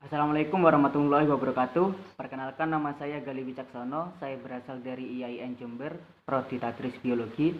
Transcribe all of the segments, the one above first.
Assalamualaikum warahmatullahi wabarakatuh. Perkenalkan, nama saya Gali Wicaksono. Saya berasal dari IAIN Jember, Prodi Tadris Biologi.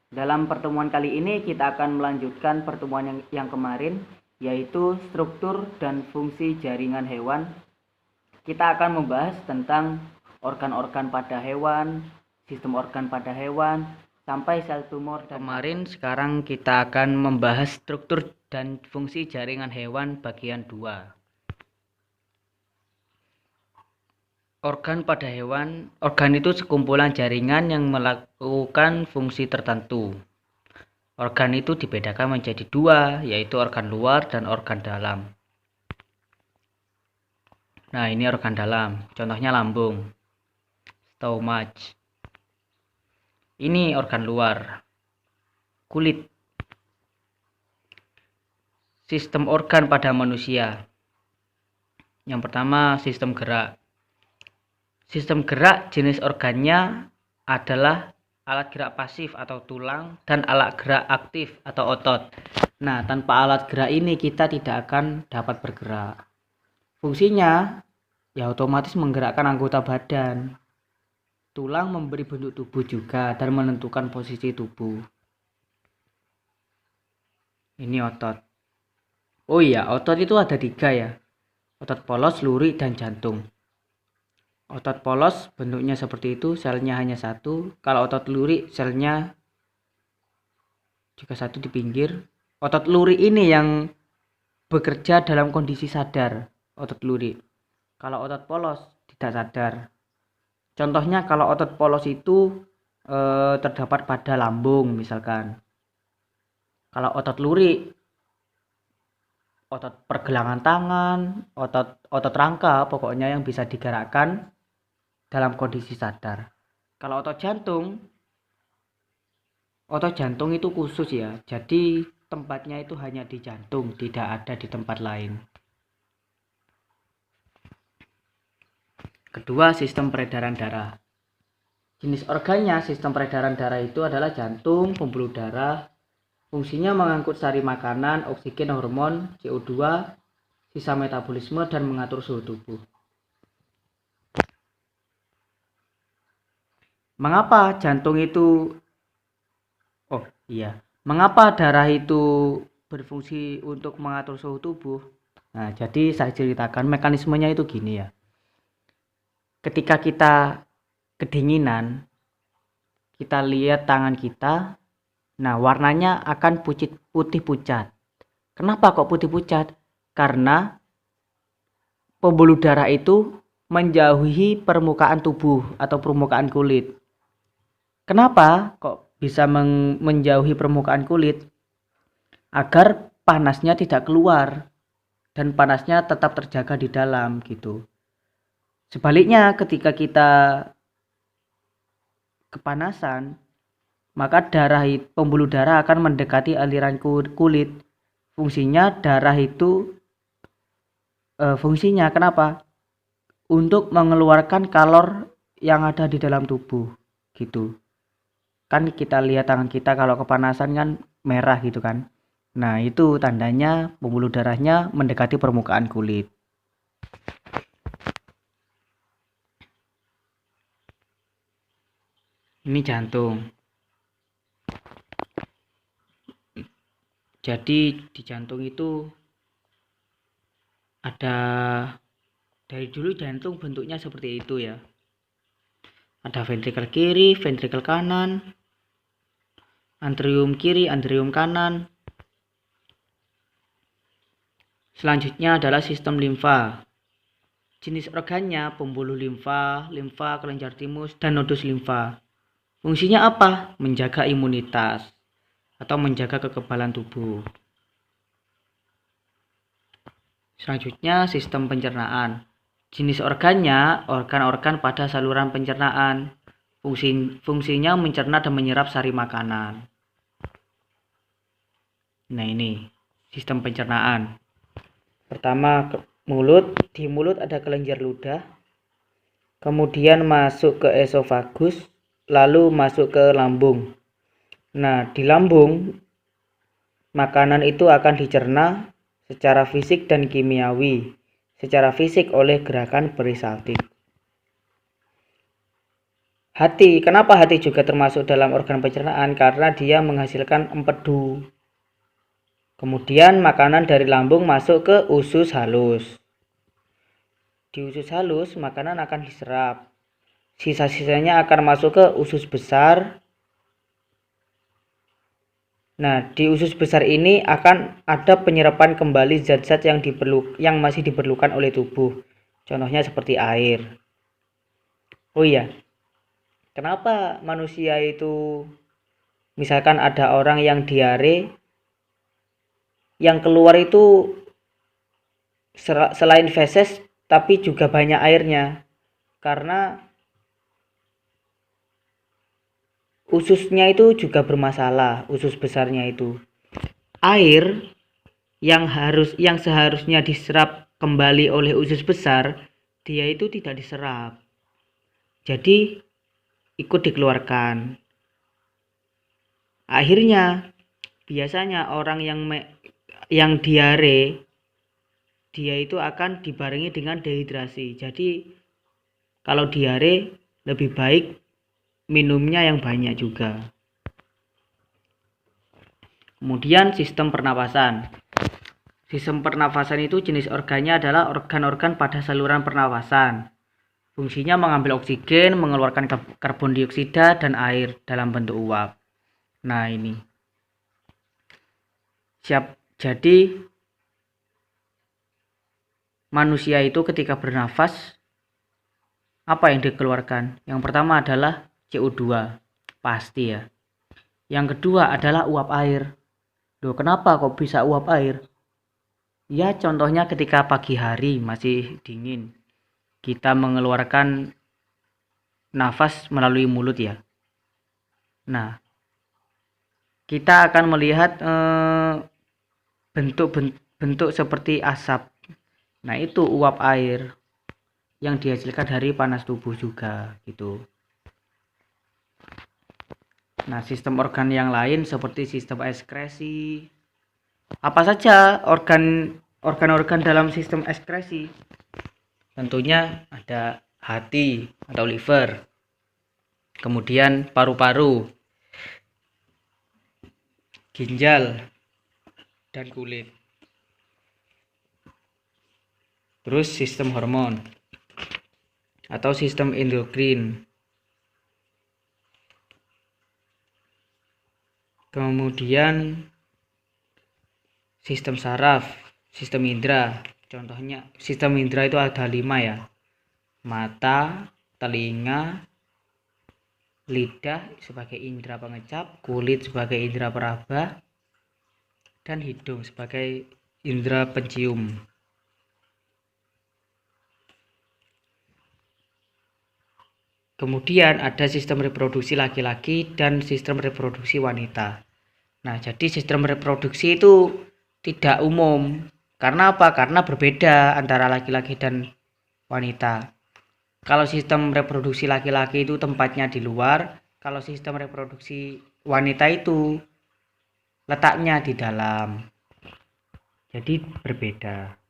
Dalam pertemuan kali ini kita akan melanjutkan pertemuan yang kemarin, yaitu struktur dan fungsi jaringan hewan. Kita akan membahas tentang organ-organ pada hewan, sistem organ pada hewan, sampai sel tumor. Sekarang kita akan membahas struktur dan fungsi jaringan hewan bagian 2. Organ pada hewan, organ itu sekumpulan jaringan yang melakukan fungsi tertentu. Organ itu dibedakan menjadi 2, yaitu organ luar dan organ dalam. Nah, ini organ dalam, contohnya lambung, stomach. Ini organ luar, kulit. Sistem organ pada manusia. Yang pertama, sistem gerak. Sistem gerak jenis organnya adalah alat gerak pasif atau tulang dan alat gerak aktif atau otot. Nah, tanpa alat gerak ini kita tidak akan dapat bergerak. Fungsinya ya otomatis menggerakkan anggota badan. Tulang memberi bentuk tubuh juga dan menentukan posisi tubuh. Ini otot. Oh iya, otot itu ada 3 ya. Otot polos, lurik, dan jantung. Otot polos bentuknya seperti itu, selnya hanya 1. Kalau otot lurik, selnya juga 1 di pinggir. Otot lurik ini yang bekerja dalam kondisi sadar, otot lurik. Kalau otot polos tidak sadar. Contohnya kalau otot polos itu terdapat pada lambung misalkan. Kalau otot lurik, otot pergelangan tangan, otot rangka, pokoknya yang bisa digerakkan dalam kondisi sadar. Kalau otot jantung itu khusus ya, jadi tempatnya itu hanya di jantung, tidak ada di tempat lain. Kedua, sistem peredaran darah. Jenis organnya sistem peredaran darah itu adalah jantung, pembuluh darah. Fungsinya mengangkut sari makanan, oksigen, hormon, CO2, sisa metabolisme, dan mengatur suhu tubuh. Mengapa jantung itu mengapa darah itu berfungsi untuk mengatur suhu tubuh? Nah, jadi saya ceritakan mekanismenya itu gini ya. Ketika kita kedinginan, kita lihat tangan kita, nah warnanya akan putih pucat. Kenapa kok putih pucat? Karena pembuluh darah itu menjauhi permukaan tubuh atau permukaan kulit. Kenapa kok bisa menjauhi permukaan kulit? Agar panasnya tidak keluar dan panasnya tetap terjaga di dalam gitu. Sebaliknya, ketika kita kepanasan, maka pembuluh darah akan mendekati aliran kulit. Fungsinya darah itu fungsinya kenapa? Untuk mengeluarkan kalor yang ada di dalam tubuh gitu. Kan kita lihat tangan kita kalau kepanasan kan merah gitu kan. Nah, itu tandanya pembuluh darahnya mendekati permukaan kulit. Ini jantung. Jadi di jantung itu ada, dari dulu jantung bentuknya seperti itu ya. Ada ventrikel kiri, ventrikel kanan, antrium kiri, antrium kanan. Selanjutnya adalah sistem limfa. Jenis organnya pembuluh limfa, kelenjar timus, dan nodus limfa. Fungsinya apa? Menjaga imunitas atau menjaga kekebalan tubuh. Selanjutnya sistem pencernaan. Jenis organnya organ-organ pada saluran pencernaan. Fungsinya mencerna dan menyerap sari makanan. Nah, ini sistem pencernaan. Pertama, mulut. Di mulut ada kelenjar ludah. Kemudian masuk ke esofagus, lalu masuk ke lambung. Nah, di lambung makanan itu akan dicerna secara fisik dan kimiawi secara fisik oleh gerakan perisaltik. Hati, kenapa hati juga termasuk dalam organ pencernaan? Karena dia menghasilkan empedu. Kemudian makanan dari lambung masuk ke usus halus. Di usus halus makanan akan diserap. Sisa-sisanya akan masuk ke usus besar. Nah, di usus besar ini akan ada penyerapan kembali zat-zat yang masih diperlukan oleh tubuh. Contohnya seperti air. Oh iya, kenapa manusia itu, misalkan ada orang yang diare, yang keluar itu selain feses tapi juga banyak airnya? Karena ususnya itu juga bermasalah, usus besarnya itu. Air yang seharusnya diserap kembali oleh usus besar, dia itu tidak diserap. Jadi ikut dikeluarkan. Akhirnya biasanya orang yang diare, dia itu akan dibarengi dengan dehidrasi. Jadi kalau diare lebih baik minumnya yang banyak juga. Kemudian sistem pernapasan. Sistem pernapasan itu jenis organnya adalah organ-organ pada saluran pernapasan. Fungsinya mengambil oksigen, mengeluarkan karbon dioksida dan air dalam bentuk uap. Nah, ini. Jadi manusia itu ketika bernafas, apa yang dikeluarkan? Yang pertama adalah CO2, pasti ya. Yang kedua adalah uap air. Loh, kenapa kok bisa uap air? Ya, contohnya ketika pagi hari masih dingin, kita mengeluarkan nafas melalui mulut ya. Nah, kita akan melihat bentuk seperti asap. Nah, itu uap air yang dihasilkan dari panas tubuh juga gitu. Nah, sistem organ yang lain seperti sistem ekskresi. Apa saja organ-organ dalam sistem ekskresi? Tentunya ada hati atau liver, kemudian paru-paru, ginjal, dan kulit. Terus sistem hormon atau sistem endokrin. Kemudian sistem saraf, sistem indera. Contohnya sistem indera itu ada 5 ya. Mata, telinga, lidah sebagai indera pengecap, kulit sebagai indera peraba, dan hidung sebagai indera pencium. Kemudian ada sistem reproduksi laki-laki dan sistem reproduksi wanita. Nah, jadi sistem reproduksi itu tidak umum. Karena apa? Karena berbeda antara laki-laki dan wanita. Kalau sistem reproduksi laki-laki itu tempatnya di luar, kalau sistem reproduksi wanita itu letaknya di dalam. Jadi berbeda.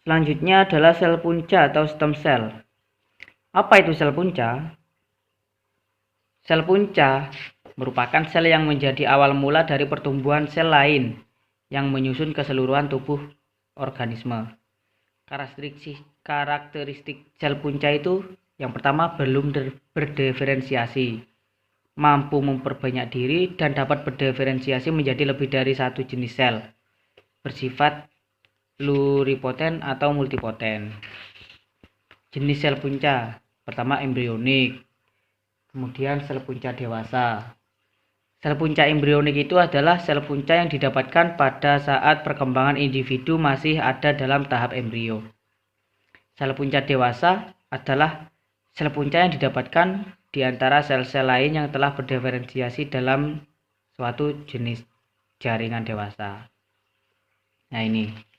Selanjutnya adalah sel punca atau stem cell. Apa itu sel punca? Sel punca merupakan sel yang menjadi awal mula dari pertumbuhan sel lain yang menyusun keseluruhan tubuh organisme. Karakteristik sel punca itu yang pertama belum berdiferensiasi, mampu memperbanyak diri dan dapat berdiferensiasi menjadi lebih dari satu jenis sel, bersifat pluripoten atau multipoten. Jenis sel punca pertama embrionik, kemudian sel punca dewasa. Sel punca embrionik itu adalah sel punca yang didapatkan pada saat perkembangan individu masih ada dalam tahap embrio. Sel punca dewasa adalah sel punca yang didapatkan di antara sel-sel lain yang telah berdiferensiasi dalam suatu jenis jaringan dewasa. Nah, ini.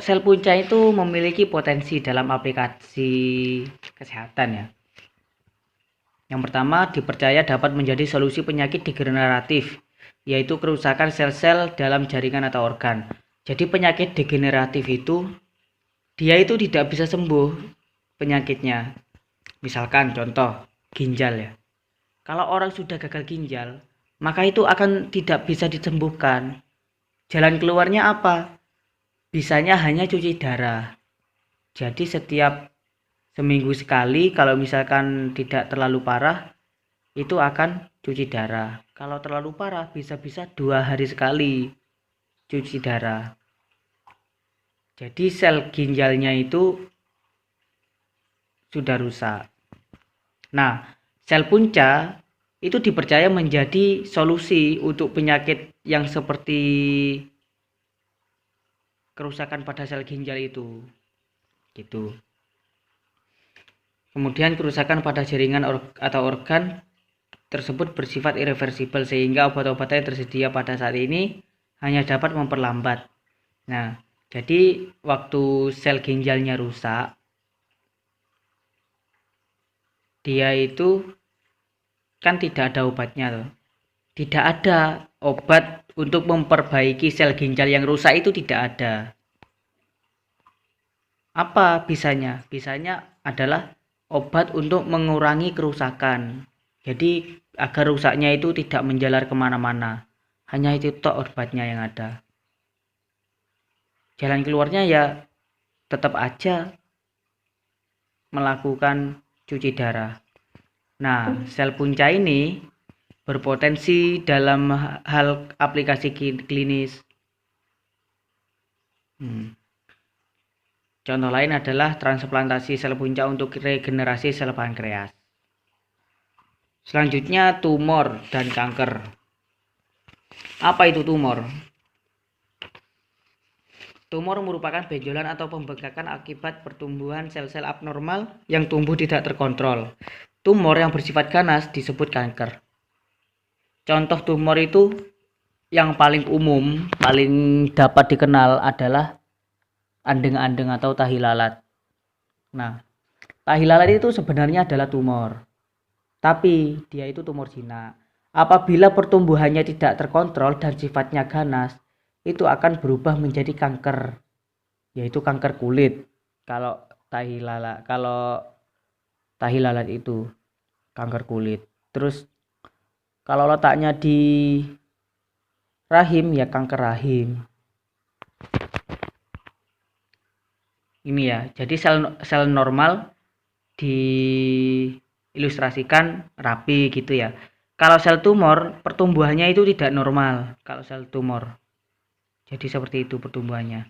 Sel punca itu memiliki potensi dalam aplikasi kesehatan ya. Yang pertama, dipercaya dapat menjadi solusi penyakit degeneratif, yaitu kerusakan sel-sel dalam jaringan atau organ. Jadi penyakit degeneratif itu, dia itu tidak bisa sembuh penyakitnya. Misalkan contoh, ginjal ya. Kalau orang sudah gagal ginjal, maka itu akan tidak bisa disembuhkan. Jalan keluarnya apa? Bisanya hanya cuci darah. Jadi setiap seminggu sekali, kalau misalkan tidak terlalu parah, itu akan cuci darah. Kalau terlalu parah, bisa-bisa 2 hari sekali cuci darah. Jadi sel ginjalnya itu sudah rusak. Nah, sel punca itu dipercaya menjadi solusi untuk penyakit yang seperti kerusakan pada sel ginjal itu. Gitu. Kemudian kerusakan pada jaringan atau organ tersebut bersifat irreversibel sehingga obat-obatan yang tersedia pada saat ini hanya dapat memperlambat. Nah, jadi waktu sel ginjalnya rusak, dia itu kan tidak ada obatnya loh. Tidak ada obat untuk memperbaiki sel ginjal yang rusak, itu tidak ada. Apa bisanya? Bisanya adalah obat untuk mengurangi kerusakan. Jadi agar rusaknya itu tidak menjalar kemana-mana. Hanya itu tok obatnya yang ada. Jalan keluarnya ya tetap aja melakukan cuci darah. Nah, sel punca ini berpotensi dalam hal aplikasi klinis. Contoh lain adalah transplantasi sel punca untuk regenerasi sel pankreas. Selanjutnya tumor dan kanker. Apa itu tumor? Tumor merupakan benjolan atau pembengkakan akibat pertumbuhan sel-sel abnormal yang tumbuh tidak terkontrol. Tumor yang bersifat ganas disebut kanker. Contoh tumor itu yang paling umum, paling dapat dikenal adalah andeng-andeng atau tahi lalat. Nah, tahi lalat itu sebenarnya adalah tumor, tapi dia itu tumor jinak. Apabila pertumbuhannya tidak terkontrol dan sifatnya ganas, itu akan berubah menjadi kanker, yaitu kanker kulit. Kalau tahi lalat itu kanker kulit. Terus kalau letaknya di rahim ya kanker rahim. Ini ya, jadi sel normal diilustrasikan rapi gitu ya. Kalau sel tumor pertumbuhannya itu tidak normal. Kalau sel tumor, jadi seperti itu pertumbuhannya.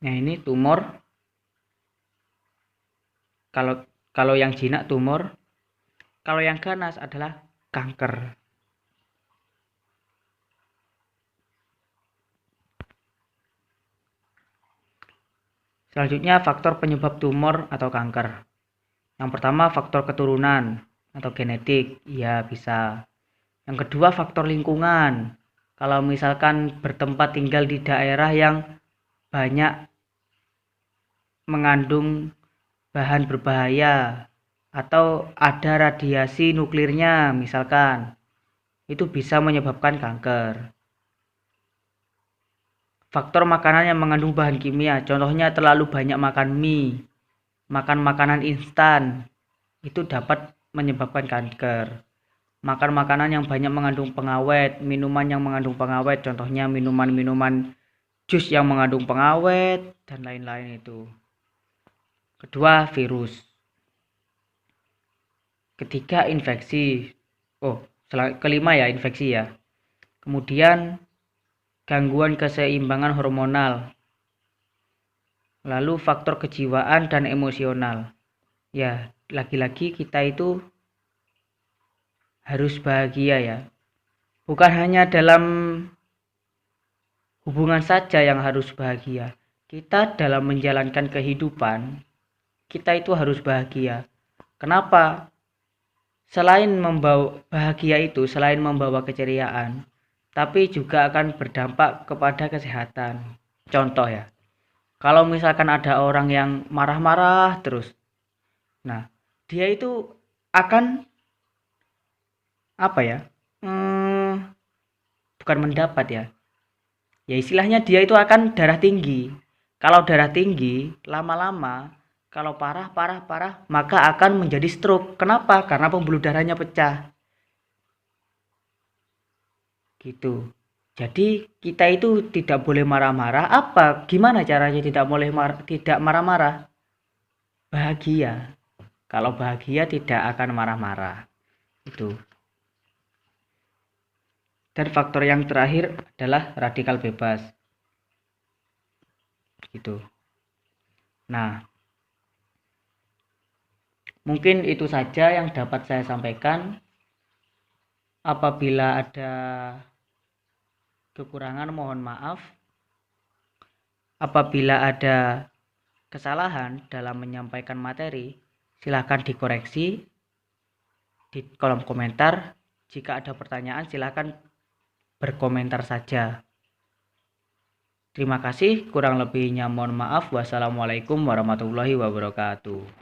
Nah, ini tumor. Kalau yang jinak tumor, kalau yang ganas adalah kanker. Selanjutnya faktor penyebab tumor atau kanker. Yang pertama faktor keturunan atau genetik, ya bisa. Yang kedua faktor lingkungan. Kalau misalkan bertempat tinggal di daerah yang banyak mengandung bahan berbahaya atau ada radiasi nuklirnya misalkan, itu bisa menyebabkan kanker. Faktor makanan yang mengandung bahan kimia, contohnya terlalu banyak makan mie, makan makanan instan, itu dapat menyebabkan kanker. Makan makanan yang banyak mengandung pengawet, minuman yang mengandung pengawet, contohnya minuman-minuman jus yang mengandung pengawet, dan lain-lain itu. Kedua, virus. Ketiga, infeksi. Kelima ya, infeksi ya. Kemudian gangguan keseimbangan hormonal, lalu faktor kejiwaan dan emosional. Ya, lagi-lagi kita itu harus bahagia ya. Bukan hanya dalam hubungan saja yang harus bahagia. Kita dalam menjalankan kehidupan, kita itu harus bahagia. Kenapa? Selain membawa bahagia itu, selain membawa keceriaan, tapi juga akan berdampak kepada kesehatan. Contoh ya, kalau misalkan ada orang yang marah-marah terus, nah dia itu akan apa ya? Bukan mendapat ya. Ya istilahnya dia itu akan darah tinggi. Kalau darah tinggi, lama-lama kalau parah, maka akan menjadi stroke. Kenapa? Karena pembuluh darahnya pecah. Gitu. Jadi kita itu tidak boleh marah-marah. Apa? Gimana caranya tidak marah-marah? Bahagia. Kalau bahagia tidak akan marah-marah. Itu. Dan faktor yang terakhir adalah radikal bebas. Gitu. Nah, mungkin itu saja yang dapat saya sampaikan. Apabila ada kekurangan mohon maaf. Apabila ada kesalahan dalam menyampaikan materi, silakan dikoreksi di kolom komentar. Jika ada pertanyaan silakan berkomentar saja. Terima kasih, kurang lebihnya mohon maaf. Wassalamualaikum warahmatullahi wabarakatuh.